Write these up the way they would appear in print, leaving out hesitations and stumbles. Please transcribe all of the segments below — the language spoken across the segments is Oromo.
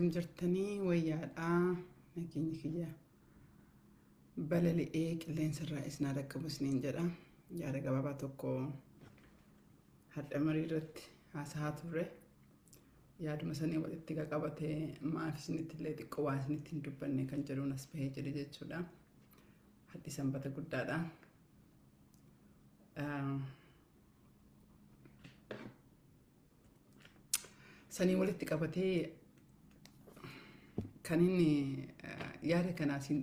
akkam jirtanii wayyaadhaa nageenya kiyya balali'ee qilleensarraa isnaa dhaqqabu isiniin jedha yaada gabaabaa tokko hadha marii irratti haasaa turre yaaduma sanii walitti qabatee maaf isinitti illee xiqqoo waan isinitti hin dubbanne kan jedhuun as bahee jedhe jechuudha. Hadhi sanbata guddaadha. Sanii walitti qabatee kan inni yaada kanaatiin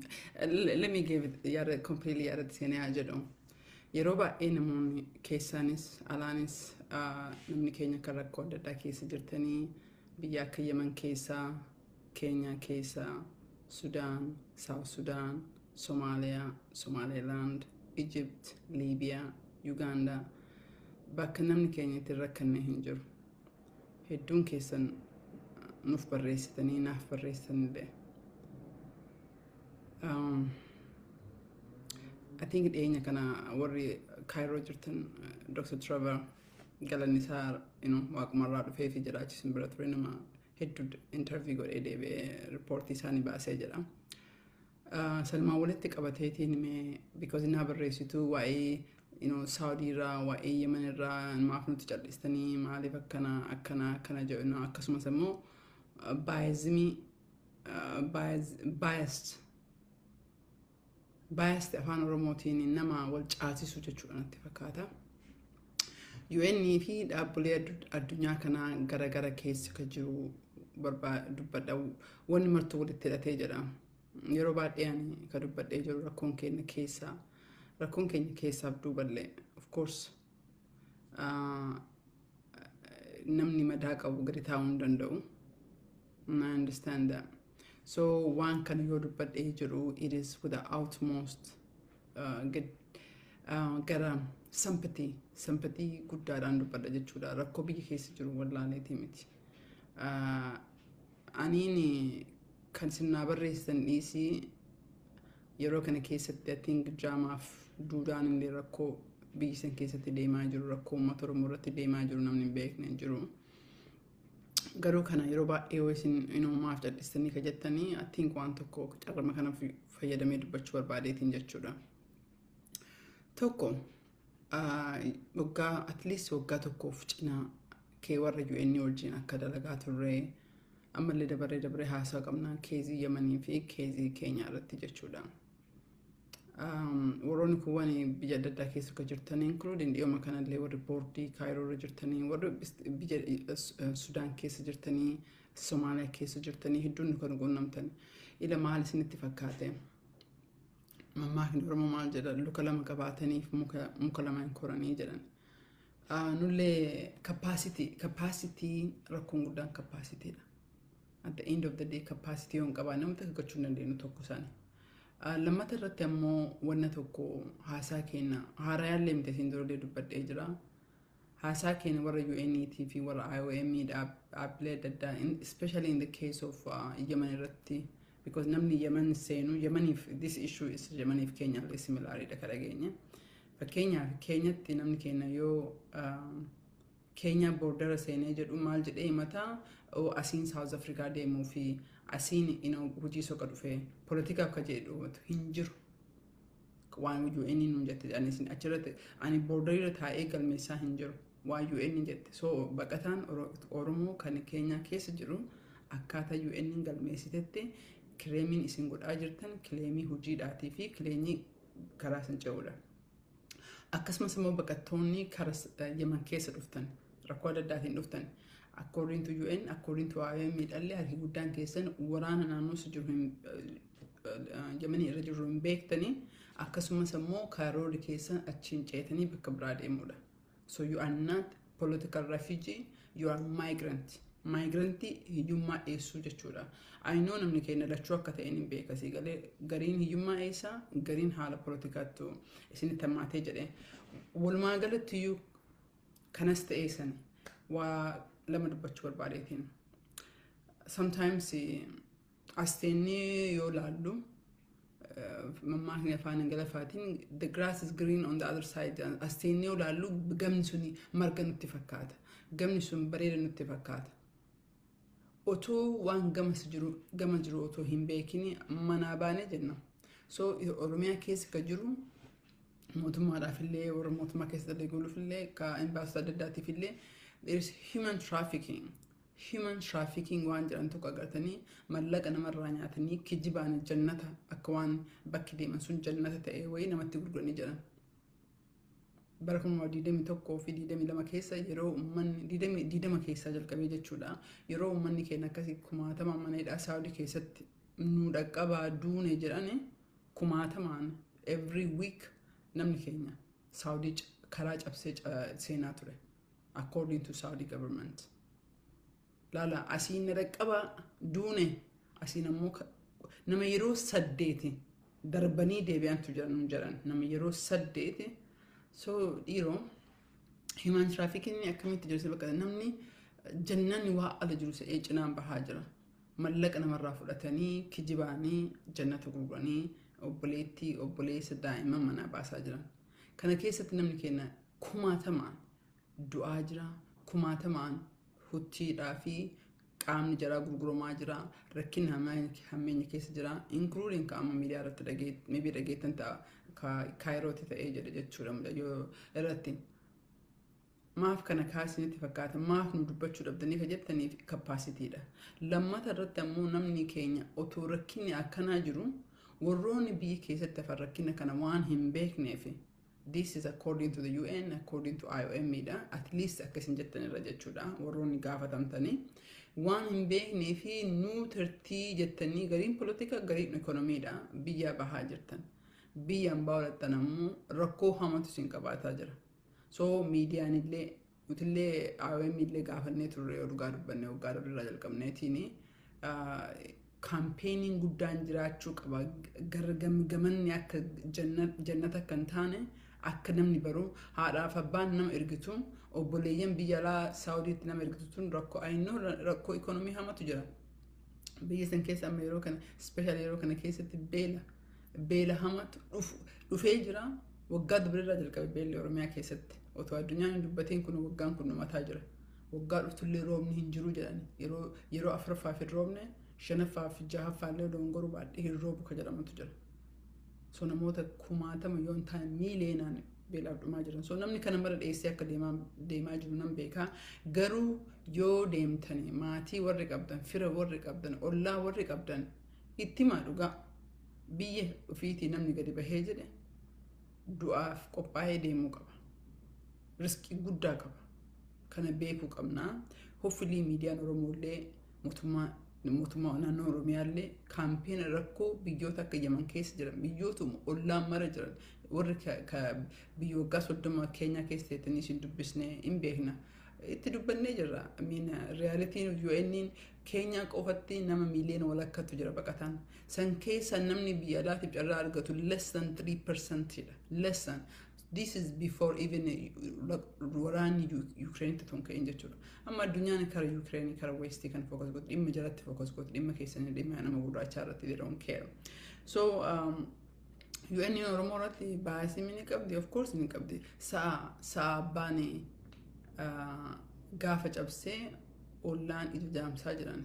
let me give yaada completely yaada seenaa jedhu yeroo baay'ee namoonni keessaanis alaanis namni keenya kan rakkoo adda addaa keessa jirtanii biyya akka Yemen keessaa, Keenyaa keessaa, Sudaan, South Sudan, Somaaliyaa, Somaliland, Egypt, Libya, Uganda bakka namni keenya itti rakkanne hin jiru. Hedduun keessan nuuf barreessitanii naaf barreessitanillee. I think dhiyeenya kana warri Cairo jirtan Dr. Trevor Galanisaa waaqumarraa dhufee fi jiraachisin bira ture nama hedduu interview godhee deebi'ee riippoortii isaanii baasee jedha. Salmaan walitti qabateetiin because naa barreessituu waa'ee Saudi irraa waa'ee Yemen irraa maaf nuti cal'istanii maaliif akkana jedhu akkasumas immoo biased afaan Oromootiin nama wal caalchisu jechuudha natti fakkaata. UN fi dhaabbilee addunyaa kanaa gara keessa kan jiru dubbadha wanni martuu walitti hidhatee jedha. Yeroo baay'ee ani kan dubbadhee jiru rakkoon keenya keessaaf duuballee of course namni madaa qabu gadi taa'uu hin danda'u. I understand that. So one can you dubbadhee jiru it is with the utmost gara sympathy guddaadhaan dubbadha jechuudha. Rakkoo biyya keessa jiru wallaaleetii miti. Aniin kan sinnaa barreessitan dhiisii yeroo kana keessatti I think jaamaaf duudhaan illee rakkoo biyyi san keessatti deemaa jiru rakkoo uummata Oromoo irratti deemaa jiru namni hin beekne hin jiru. Garuu kana yeroo baay'ee isin maaf cal'istanii ka jettanii I think waan tokko carrama kana fayyadamee dubbachuu barbaadeetiin jechuudha. Tokko waggaa at least waggaa tokkoof cinaa kee warra UN wajjin akka dalagaa turre ammallee dabaree haasaa qabnaa keezii Yemanii fi keezii Keenyaa irratti jechuudha. Warroonni kuwwan biyya adda addaa keessa kan jirtan including dhiyooma kanallee warri boordii Cairo irra jirtanii warri biyya Sudaan keessa jirtanii Somaaliyaa keessa jirtanii hedduun kan quunnamtan ila maal isinitti fakkaate mammaakni Oromoo maal jedha luka lama qabaataniif muka lama hin koranii jedhan. Nullee capacity rakkoon guddaan capacitydha. At the end of the day capacity yoon qabaan namatti gaggachuu hin dandeenyu tokko isaanii. Lammata irratti ammoo wanna tokko haasaa keenya haarayaallee miti isin durillee dubbadhee jira. Haasaa keenya warra UNET fi warra IOM dhaabbilee adda addaa especially in the case of Yemen irratti because namni Yemen seenu Yemeniif this issue is Yemeniif Keenyaallee similaaridha kan dhageenya. Fakkeenyaaf Keenyatti namni keenya yoo Keenyaa boordara seenee jedhu maal jedhee himataa asiin South Africa deemuu fi asiin hojii soqa dhufee politikaaf ka jedhu hin jiru. Waan UN nuun jette achirratti ani boordarirra taa'ee galmeessaa hin jiru. Waan UN jette. So baqataan Oromoo kan Keenyaa keessa jiru akkaataa UN galmeessitetti kileemiin isin godhaa jirtan kileemii hojiidhaatii fi kileemii karaa san ce'uudha. Akkasumas immoo baqattoonni karaa Yemen keessa dhuftan rakkoo adda addaatiin dhuftan according to UN according to IOM dhalli harki guddaan keessan waraana naannoo jiru Yemen irra jiru hin beektanii akkasumas immoo Cairo keessan achiin ceetanii bakka biraa deemuudha. So you are not political refugee, you are migrant. Migrantii hiyyummaa eessuu jechuudha. I know namni keenya lachuu akka ta'een hin beekasii galee gariin hiyyummaa eessaa gariin haala politikaattu isinitti hammaatee jedhee. Walumaa galatti iyyuu kanas ta'ee sani waa lama dubbachuu barbaadeetiin. Sometimes asteennee yoo laallu mammaakni afaan Ingiliffaatiin the grass is green on the other side. Asteennee yoo laallu gamni suni marga nutti fakkaata. Gamni sun bareeda nutti fakkaata. otoo waan gama jiru otoo hin beekini manaa baanee jenna. So Oromiyaa keessa ka jiru mootummaadhaaf illee warra mootummaa keessa dalaguuf illee ka imbaasota adda addaatiif illee there is human trafficking waan jedhan tokko agartanii mallaqa namarraa nyaatanii kijibaan jannata akka waan bakki deeman sun jannata ta'e wayii namatti gurguranii jedhan. Bara 2021 fi 22 keessa yeroo uummanni 20 keessaa jalqabee jechuudha. Yeroo uummanni keenya akkasii 1000 maneedhaa Saawudii keessatti nu dhaqqabaa duune jedhani 1000 every week namni keenya Saawudii karaa cabsee seenaa ture according to Saudi government. Lala asiin dhaqqabaa duune asiin ammoo nama yeroo 8 darbanii deebi'antu jedhan nama yeroo 8. So dhiiroo human trafficking akkamitti jiru bakka namni jannanni waa ala jiru sa'ee cinaan bahaa jira. Mallaqa namarraa fudhatanii kijibaanii jannata gurguranii obboleessa daa'imman manaa baasaa jiran. Kana keessatti namni keenya 1000 du'aa jira, 1000 huttiidhaa fi qaamni jaraa gurguramaa jira, rakkina hammeenya keessa jira, including qaama miidiyaa irratti dhageettan ta'a. Kaayirooti ta'ee jedhe jechuudha yoo irratti maaf kana kaasinitti fakkaata maaf nu dubbachuu dhabdanii jettaniif kappaasitiidha. Lammata irratti ammoo namni keenya otoo rakkinni akkanaa jiru warroonni biyya keessatti afaan rakkina kana waan hin beekneef this is according to the UN according to IOM dha at least akkasin jettan irra jechuudha warroonni gaafatamtanii waan hin beekneef nu tartii jettanii gariin politika gariin ekonomiidha biyya bahaa jirtan. Biyyaan baawwatan ammoo rakkoo hamatu sin qabaataa jira. So miidiyaan illee nutillee IOM illee gaafannee turre dhugaa dubbanne waggaa irraa jalqabneetiin kaampeenin guddaan jiraachuu qaba. Gamanni akka jannata kan taane akka namni baru haadhaaf abbaan nama ergitu obboleeyyan biyya alaa Saawudiitti nama ergitu tun rakkoo ikonomii hamatu jira. Biyya san keessa amma yeroo kana special yeroo kana keessatti beela hamatu dhufee jira waggaa dubreerraa jalqabe beelli Oromiyaa keessatti otoo addunyaan dubbateen kun waggaan kun mataa jira waggaa dhuftullee roobni hin jiru jedhani yeroo afuraffaa fi roobne shanaffaa fi jahaffaa illee dongoruu baadhee hin roobu ka jedhamutu jira. So namoota 1000 yoon ta'an miileenaan beelaaf dhumaa jiran. So namni kana mara dheessee akka deemaa jiru nan beekaa garuu yoo deemtanii maatii warri qabdan fira warri qabdan ollaa warri qabdan itti maa dhugaa biyya ofiitii namni gadi bahee jedhe du'aaf qophaa'ee deemuu qaba. Riskii guddaa qaba. Kana beekuu qabnaa. Hopefully miidiyaan Oromooillee mootummaa naannoo Oromiyaallee kaampeen rakkoo biyyoota akka Yaman keessa jiran biyyootuma ollaan mara jiran warri biyya waggaa 30 Keenyaa keessa teessanii isin dubbisnee hin beekna. Itti dubbannee jirra. Realitiin UN'n Keenyaa qofatti nama miiliyoona walakkatu jira baqataan. San keessa namni biyya alaatiif carraa argatu less than 3% dha. Less than. This is before even waraanni Ukraine tun ka'in jechuudha. Amma addunyaan kara Ukraine kara West kan focus godhu dhimma jalatti focus godhu dhimma keessanii dhimma nama gurraachaa irratti they don't care. So UN Oromoo irratti baasii ni qabdi of course ni qabdi. Sa'a baanii gaafa cabsee ollaan ija jaamsaa jiran.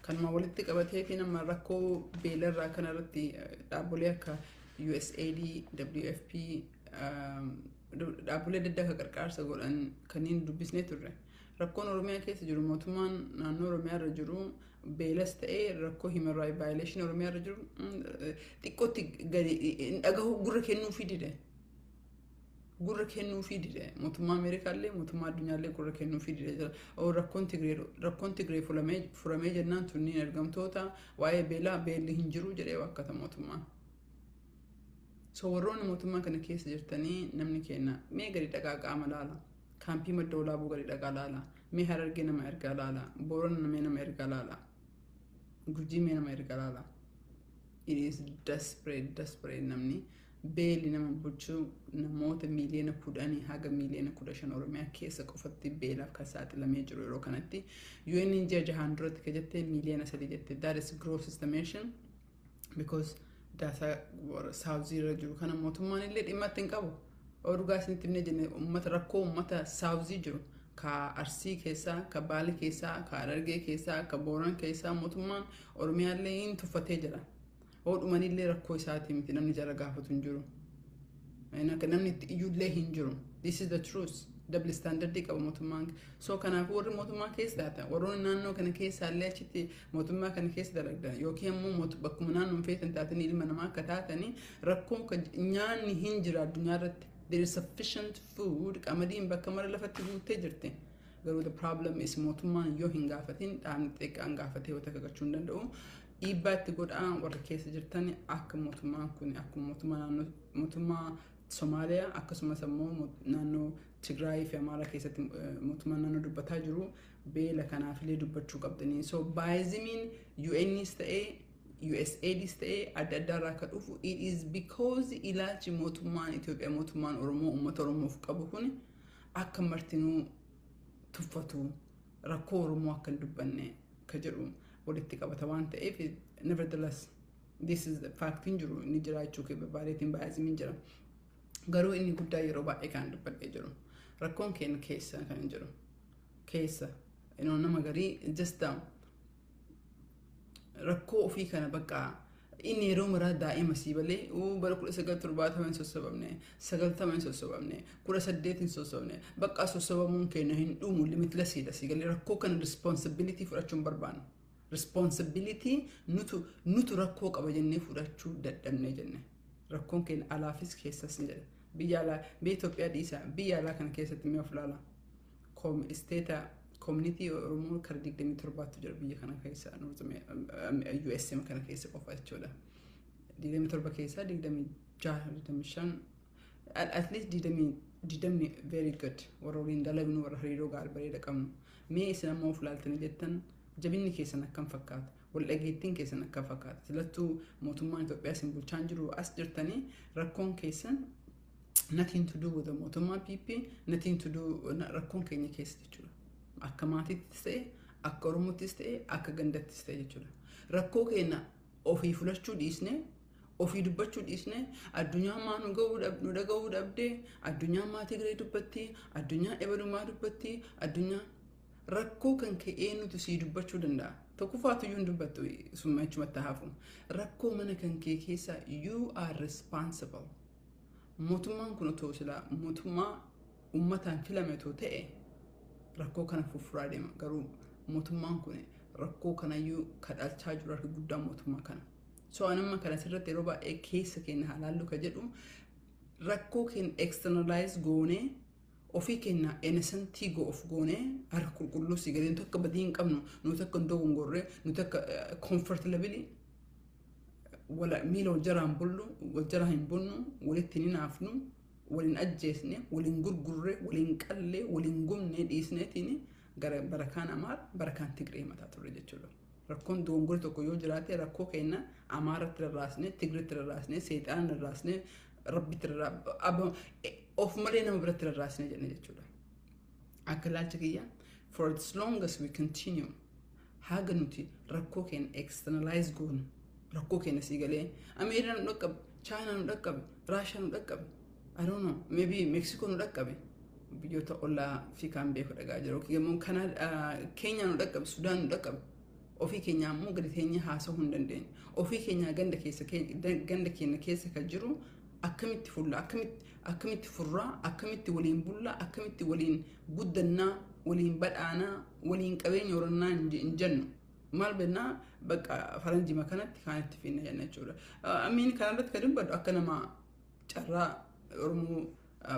Kanuma walitti qabateetiin amma rakkoo beelarraa kanarratti dhaabbilee akka USAID, WFP dhaabbilee adda addaa qarqaarsa godhan kanneen dubbisnee turre. Rakkoon Oromiyaa keessa jiru mootummaan naannoo Oromiyaa irra jiru beelas ta'ee rakkoo human rights violation Oromiyaa irra jiru xiqqootti dhagahu gurra kennuufii dide. Gurra kennuufii dide. Mootummaa Ameerikaallee mootummaa addunyaallee gurra kennuufii dide jira. Rakkoon Tigree furamee jennaan tunniin ergamtoota waa'ee beelli hin jiru jedhee wakkata mootummaan. So warroonni mootummaa kana keessa jirtanii namni keenya mee gadi dhaqaa qaama laala. Kaampii madda olaabuu gadi dhaqaa laala. Mee Harargee nama ergaa laala. Boorana nama ergaa laala. Gujii mee nama ergaa laala. It is desperate namni. Beelli nama bulchuu namoota miiliyoona 10 haga miiliyoona 15 Oromiyaa keessa qofatti beelaaf kan saaxilamee jiru yeroo kanatti UN ji'a jahaan duratti ka jettee miiliyoona 3 jette. That is gross estimation because data Saawuzii irra jiru kana mootummaan illee dhimma itti hin qabu. Odugaa isinitti himnee jenne uummata rakkoo uummata Saawuzii jiru ka Arsii keessaa, ka Baalee keessaa, ka Harargee keessaa, ka Booran keessaa mootummaan Oromiyaallee hin tuffatee jira. Oodhumanillee rakkoo isaatii miti namni jara gaafatu hin jiru. Namni iyyuullee hin jiru. This is the truth. Double standard qaba mootummaan. So kanaafuu warri mootummaa keessa taatan warroonni naannoo kana keessa illee achitti mootummaa kana keessa dalagdan yookiin immoo bakkuma naannoon feetan taatanii ilma namaa akka taatanii rakkoon nyaanni hin jira addunyaa irratti. There is sufficient food. Qamadiin bakka mara lafatti guuttee jirti. Garuu the problem is mootummaan yoo hin gaafatin dhaabni xiqqaan gaafatee wata kagachuu hin danda'u. Dhiibbaatti godhaa warra keessa jirtan akka mootummaan kun akkuma mootummaa Somaaliyaa akkasumas immoo naannoo Tigraay fi Amaaraa keessatti mootummaan naannoo dubbataa jiru beela kanaafillee dubbachuu qabdanii. So baay'izimiin UN's ta'ee USAID's ta'ee adda addaarraa akka dhufu it is because ilaalchi mootummaan Itoophiyaa mootummaan Oromoo uummata Oromoof qabu kun akka martinuu tuffatu rakkoo Oromoo akka hin dubbanne ka jedhu walitti qabata waan ta'eef nevertheless this is the fact hin jiru inni jiraachuu kee babaareetiin baay'izimiin jira. Garuu inni guddaa yeroo baay'ee kan dubbadhee jiru. Rakkoon keenya keessa kan jiru. Keessa nama garii just rakkoo ofii kana bakka inni yeroo maraa daa'ima sii balee bara 1970 hin sossobamne 90 hin sossobamne 18 hin sossobamne bakka sossobamuun keenya hin dhumu limitlessiidha sii galee rakkoo kana responsibility fudhachuun barbaannu. Responsibility nutu rakkoo qaba jennee fudhachuu dadhabne jenne. Rakkoon keenya alaafis keessas ni jedha. Biyya Itoophiyaa dhiisaa biyya alaa kana keessatti mi'a fulaala. Isteeta community Oromoo kara 27 jira biyya kana keessa USM kana keessa qofa jechuudha. 27 keessaa 26 at least 20 very good warra waliin dalagnu warra hariiroo gaarii bareeda qabnu. Mee isin ammoo fulaaltanii jettan jabinni keessan akkam fakkaata? Wal dhageettiin keessan akkam fakkaata? Silattuu mootummaan Itoophiyaa isin bulchaan jiru as jirtanii rakkoon keessan nothing to do with the mootummaa PP, nothing to do rakkoon keenya keessa jechuudha. Akka maatiittis ta'e, akka Oromoottis ta'e, akka gandattis ta'e jechuudha. Rakkoo keenya ofii fudhachuu dhiisnee, ofii dubbachuu dhiisnee, addunyaa maa nu dhaga'uu dhabdee, addunyaa maa Tigree dubbatti, addunyaa Ebalumaa dubbatti, addunyaa rakkoo kan ka'ee nuti sii dubbachuu danda'a. Tokkoffaatu iyyuu hin dubbattu summa achumatti hafu. Rakkoo mana kan kee keessa you are responsible. Mootummaan kun otoo silaa mootummaa uummataan filame otoo ta'e rakkoo kana furfuraa deema. Garuu mootummaan kun rakkoo kanayyuu kadhalchaa jiru harki guddaan mootummaa kana. So anamma kana sirratti yeroo baay'ee keessa keenya halaallu ka jedhu rakkoo keenya externalize goonee ofii keenya innocentii go of goonee harka qulqulluu si galeen tokko badii hin qabnu nuti akka ndogongorree nuti akka comfortably wala miila wajjaraan bullu wajjara hin bunnu walitti hin naafnu waliin ajjeesne waliin gurgurre waliin qallee waliin gumne dhiisneetiin gara barakaan Amaar barakaan Tigree mataa turre jechuudha. Rakkoon dogongorri tokko yoo jiraate rakkoo keenya Amaaratti rarraasne Tigreetti rarraasne seexaan rarraasne rabbitti of malee nama biratti rarraasne jenne jechuudha. Akka ilaalcha kiyya for as long as we continue haga nuti rakkoo keenya externalize goonu rakkoo keenya sii galee Ameerikaan nu dhaqqabe, Chaayinaa nu dhaqqabe, Raashiyaa nu dhaqqabe, I don't know, maybe Mexico nu dhaqqabe, biyyoota ollaa fi kaan beeku dhagaa jiru. Yemmuu Keenyaa nu dhaqqabe, Sudaan nu dhaqqabe. Ofii keenya ammoo gadi teenya haasa'uu hin dandeenye. Ofii keenya ganda keenya keessa kan jiru akkamitti fulla, akkamitti furraa, akkamitti waliin bulla, akkamitti waliin guddannaa, waliin badhaanaa, waliin qabeenya horannaa hin jennu. Maal bennaa bakka faranjii makanatti kaanitti finna jenna jechuudha. Amiin kanarratti kan dubbadhu akka nama carraa Oromoo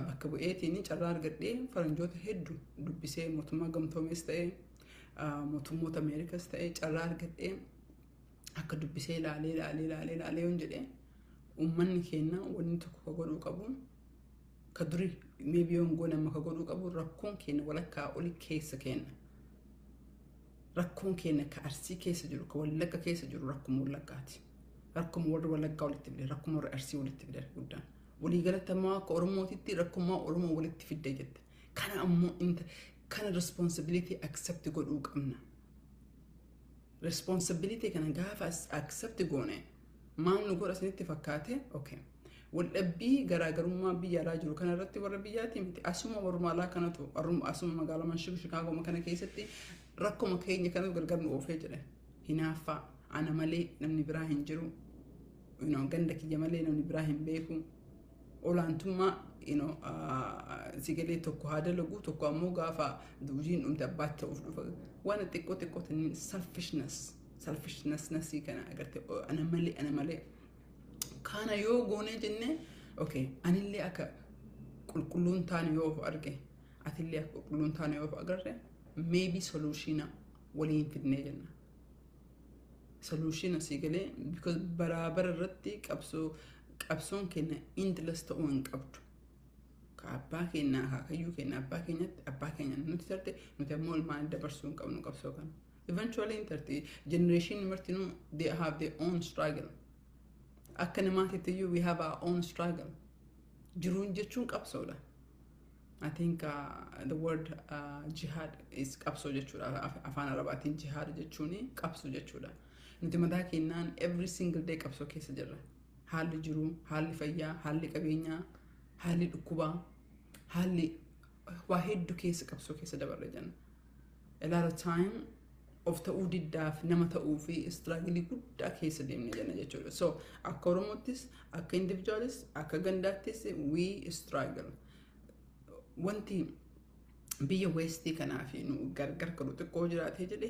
bakka bu'eetiin carraa argadhee faranjoota hedduu dubbisee mootummaa gamtoomees ta'ee mootummoota Ameerikaas ta'ee carraa argadhee akka dubbisee ilaalee yoon jedhee uummanni keenya wanni tokko ka godhuu qabu ka durii maybe yoon goone amma ka godhuu qabu rakkoon keenya walakkaa oli keessa keenya. Rakkoon keenya ka Arsii keessa jiru ka Wallagga keessa jiru rakkuma Wallaggaati. Rakkuma warra Wallaggaa walitti fide rakkuma warra Arsii walitti fide guddaan. Waliigalatti ammoo akka Oromootitti rakkummaa Oromoo walitti fidde jette. Kana ammoo kana responsibility accept godhuu qabna. Responsibility kana gaafa accept goone maal nu godha isinitti fakkaate okay والأبي غراغرما بيا راجل كان رتي ورا بياتي متي أسمع ورما لا كانت أسمع مقالة من شيكاغو ما كان كيستي ركو ما كيني كانوا غرغرن وفيجره هنا فا أنا مالي نمني إبراهيم جرو عندك جمالي نمني إبراهيم بيكو أولانتما سيجلي تكو هذا لغو تكو أموغا فا دوجين أمتبات وانا تكو تنين selfishness نسي كان أقرت أنا مالي كان يو غوني جنة أوكي أنا اللي أكا كلون تاني يو أرجع أتلي أكا كلون تاني يو أقرر maybe solution ولين في النجنة solution سيجلي because برابر الرتي كابسون كنا endless تون كابتو كأبا كنا هاكيو كنا أبا كنا نترتي نتمول ما عند برسون كابسو كان eventually interti generation martino they have their own struggle akkanamati tayu we have our own struggle jirun jechun qabsoda I think the word jihad is qabso jechuda afaan arabatin jihad jechuni qabso jechuda nuti madaa keenan every single day qabso keessa jirra haalli jiru haalli fayyaa haalli qabeenya haalli dhukkuba haalli waa hedduu keessa qabso keessa dabarre janna a lot of time of ta'uu diddaaf nama ta'uu fi struggle guddaa keessa deemne jenna jechuudha. So akka Oromootis akka individualis akka gandaattis we struggle. Wanti biyya Westii kanaaf nu gargar kadhu xiqqoo jiraatee jedhe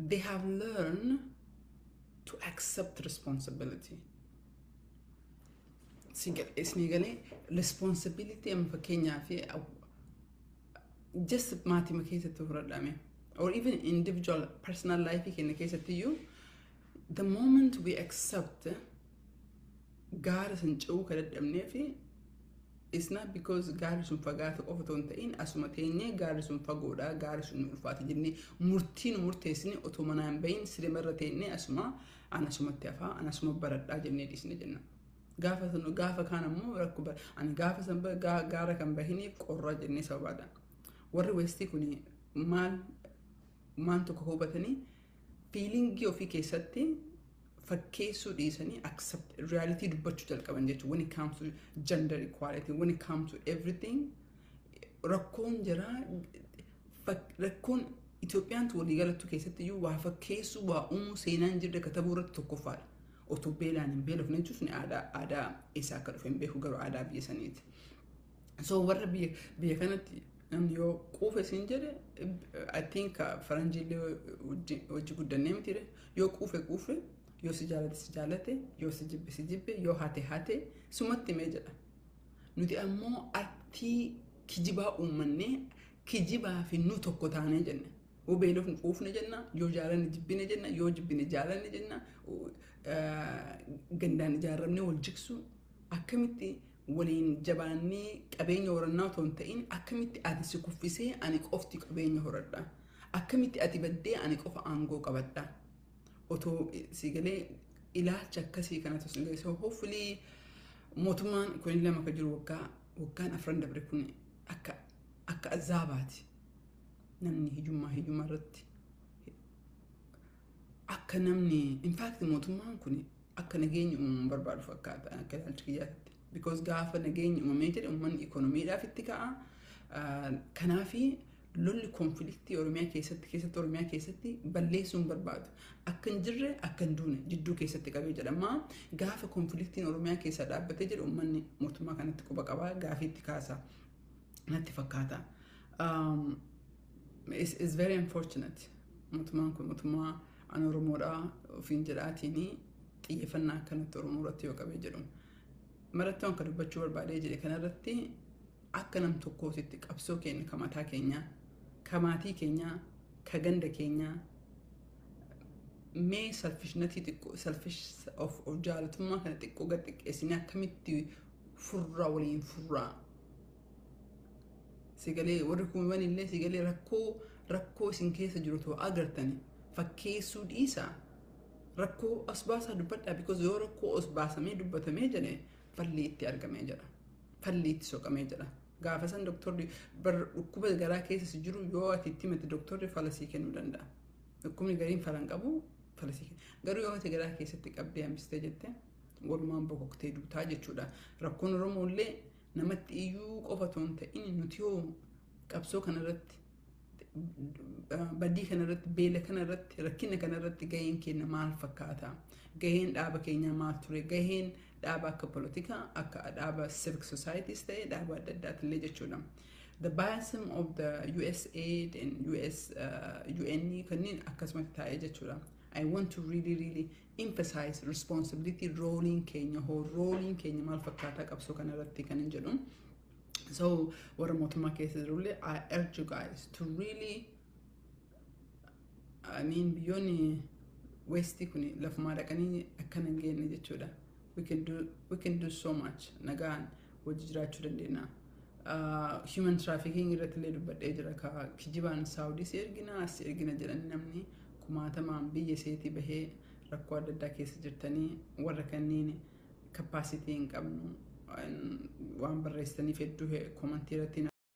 they have learned to accept responsibility. Isni galee responsibility amma fakkeenyaa fi just maatima keessatti fudhadhame. Or even individual personal life in the case of you, the moment we accept God and joke at them nefi, it's not because God is unfagat of tontain, asumatene, God is unfagoda, God is unfatini, murtesini, otomanan bain, silimaratene, asuma, and asumatefa, and asuma barada genedis nijana. Gafa kana mo, rakuba, and gafa samba gara can bahini, or rajanisa wada. What do we stick on man tokko hubatanii feeling ofii keessatti fakkeessuu dhiisanii accept reality dubbachuu jalqaban jechuudha when it comes to gender equality when it comes to everything rakkoon jira rakkoon Itoophiyaan walii galattu keessatti iyyuu waa fakkeessuu waa uumuu seenaan jirre katabuu irratti tokkoffaadha otoo beelaan hin beelofne jechuun aadaa isaa akka dhufe hin beeku garuu aadaa biyya saniiti so warra biyya kanatti yo quufe sin jedhe I think faranjillee hojii guddannee miti yoo quufe yoo si jaalate yoo si jibbe yoo hate sumatti mee jedha nuti ammoo artii kijibaa uummanne kijibaa fi nu tokko taanee jenne oo beelof nu quufne jenna yoo jaalanne jibbine jenna yoo jibbine jaalanne jenna gandaan ijaarramne wal jigsu akkamitti waliin jabaannee qabeenya horannaa otoo hin ta'in akkamitti ati si kuffisee ani qofti qabeenya horadha akkamitti ati baddee ani qofa aangoo qabadha otoo si galee ilaalcha akkasii kanatu si galee so hopefully mootummaan kun illee maka jiru waggaan afran dabre kun akka azaabaati namni hijummaa irratti akka namni in fact mootummaan kun akka nageenya uumamu barbaadu fakkaata akka ilaalcha kiyyaatti because gaafa nageenya uumamee jedhe uummanni ikonomiidhaaf itti ka'a kanaafi lolli konfliktii Oromiyaa keessatti balleessuun barbaadu akka hin jirre akka hin duune jidduu keessatti qabee jedhama gaafa konfliktiin Oromiyaa keessa dhaabbatee jedhe uummanni mootummaa kanatti quba qabaa gaafii itti kaasa natti fakkaata it's very unfortunate mootummaan kun mootummaa an Oromoodhaa ofiin jedhaatiin xiyyeeffannaa akkanatti Oromoo irratti yoo qabee jedhu marattoon akka dubbachuu barbaadee jedhe kanarratti akka nam tokkootitti qabsoo keenya kamataa keenya kamaatii keenya kaganda keenya mee selfish of jaalatummaa kana xiqqoo gad xiqqeessine akkamitti furraa waliin furraa sigalee warri kun illee sigalee rakkoo isin keessa jiru agartani fakkeessuu dhiisa rakkoo as baasaa dubbadhaa because yoo rakkoo as baasamee dubbatamee jedhe falli itti argamee jedha falli itti soqamee jedha gaafa san doktorri dhukkuba garaa keessa jiru yoo ati itti himte doktorri falasii kennuu danda'a dhukkubni gariin falan qabu falasii garuu yoo ati garaa keessatti qabdee hambistee jette walumaan bokoktee duutaa jechuudha. Rakkoon Oromoollee namatti iyyuu qofa otoo hin ta'in nuti yoo qabsoo kanarratti badii kanarratti beela kanarratti rakkina kanarratti gaheen keenya maal fakkaata? Gaheen dhaaba keenyaa maal ture? Gaheen dhaaba akka politikaa akka dhaaba civic societies ta'e dhaaba adda addaatillee jechuudha. The biasm of the USAID and UN kanneen akkasumatti taa'ee jechuudha. I want to really emphasize responsibility rolling keenya maal fakkaata qabsoo kanarratti kan hin jedhu. So warra mootummaa keessa jirullee I urge you guys to really biyyoonni westii kun lafumaa dhaqanii akkana hin geenne jechuudha. We can do so much nagaan wajji jiraachuu dandeenya. Human trafficking irratti illee dubbadhee jira ka kijibaan Saawudis ergina as ergina jedhanii namni kumaatamaan biyya seetii bahee rakkoo adda addaa keessa jirtanii warra kanneen capacity hin qabnu waan barreessaniif hedduu komantii irratti